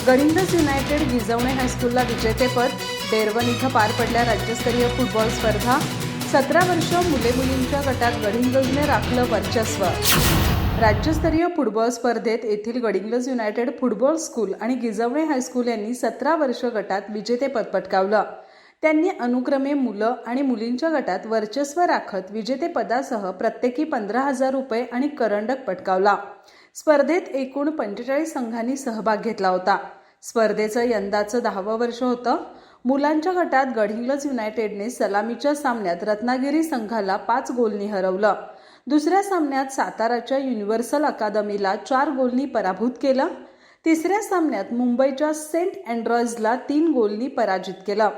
Gadhinglaj United गिजवणे हायस्कूलला विजेतेपद. डेरवन इथं पार पडल्या राज्यस्तरीय फुटबॉल स्पर्धा. 17 वर्ष मुले-मुलींच्या गटात गडिंग्लजने राखलं वर्चस्व. राज्यस्तरीय फुटबॉल स्पर्धेत येथील गडिंग्लज युनायटेड फुटबॉल स्कूल आणि गिजवणे हायस्कूल यांनी 17 वर्ष गटात विजेतेपद पटकावलं. त्यांनी अनुक्रमे मुलं आणि मुलींच्या गटात वर्चस्व राखत विजेतेपदासह प्रत्येकी 15,000 रुपये आणि करंडक पटकावला. स्पर्धेत एकूण 45 संघांनी सहभाग घेतला होता. स्पर्धेचं यंदाचं 10वं वर्ष होतं. मुलांच्या गटात गडिंग्लज युनायटेडने सलामीच्या सामन्यात रत्नागिरी संघाला 5 गोलनी हरवलं. दुसऱ्या सामन्यात साताराच्या युनिव्हर्सल अकादमीला 4 गोलनी पराभूत केलं. तिसऱ्या सामन्यात मुंबईच्या सेंट अँड्रॉजला 3 गोलनी पराजित केलं.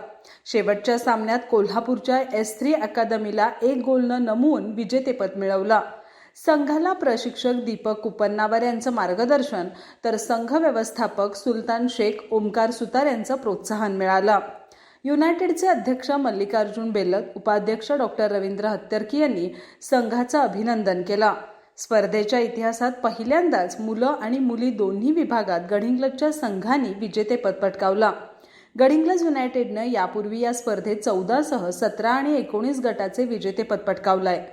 शेवटच्या सामन्यात कोल्हापूरच्या S3 अकादमीला 1 गोलनं नमवून विजेतेपद मिळवलं. संघाला प्रशिक्षक दीपक कुपन्नावर यांचं मार्गदर्शन तर संघ व्यवस्थापक सुलतान शेख, ओमकार सुतार यांचं प्रोत्साहन मिळालं. युनायटेडचे अध्यक्ष मल्लिकार्जुन बेलत, उपाध्यक्ष डॉक्टर रवींद्र हत्तरकी यांनी संघाचं अभिनंदन केलं. स्पर्धेच्या इतिहासात पहिल्यांदाच मुलं आणि मुली दोन्ही विभागात गडिंग्लजच्या संघांनी विजेतेपद पटकावलं. गडिंग्लज युनायटेडनं यापूर्वी या स्पर्धेत 14 सह 17 आणि 19 गटाचे विजेतेपद पटकावलंय.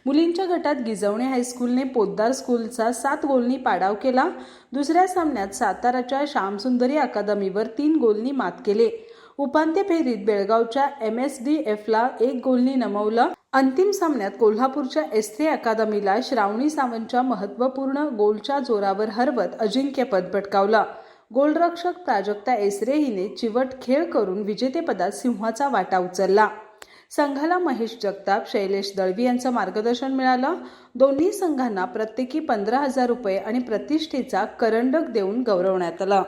मुलींच्या गटात गिजवणे हायस्कूलने पोद्दार स्कूलचा 7 गोलनी पाडाव केला. दुसऱ्या सामन्यात साताराच्या श्यामसुंदरी अकादमीवर 3 गोलनी मात केली. उपांत्य फेरीत बेळगावच्या MSDFला 1 गोलनी नमवलं. अंतिम सामन्यात कोल्हापूरच्या S3 अकादमीला श्रावणी सावंतच्या महत्त्वपूर्ण गोलच्या जोरावर हरवत अजिंक्यपद पटकावलं. गोलरक्षक प्राजक्ता एसरे हिने चिवट खेळ करून विजेतेपदात सिंहाचा वाटा उचलला. संघाला महेश जगताप, शैलेश दळवी यांचं मार्गदर्शन मिळालं. दोन्ही संघांना प्रत्येकी 15,000 रुपये आणि प्रतिष्ठेचा करंडक देऊन गौरवण्यात आलं.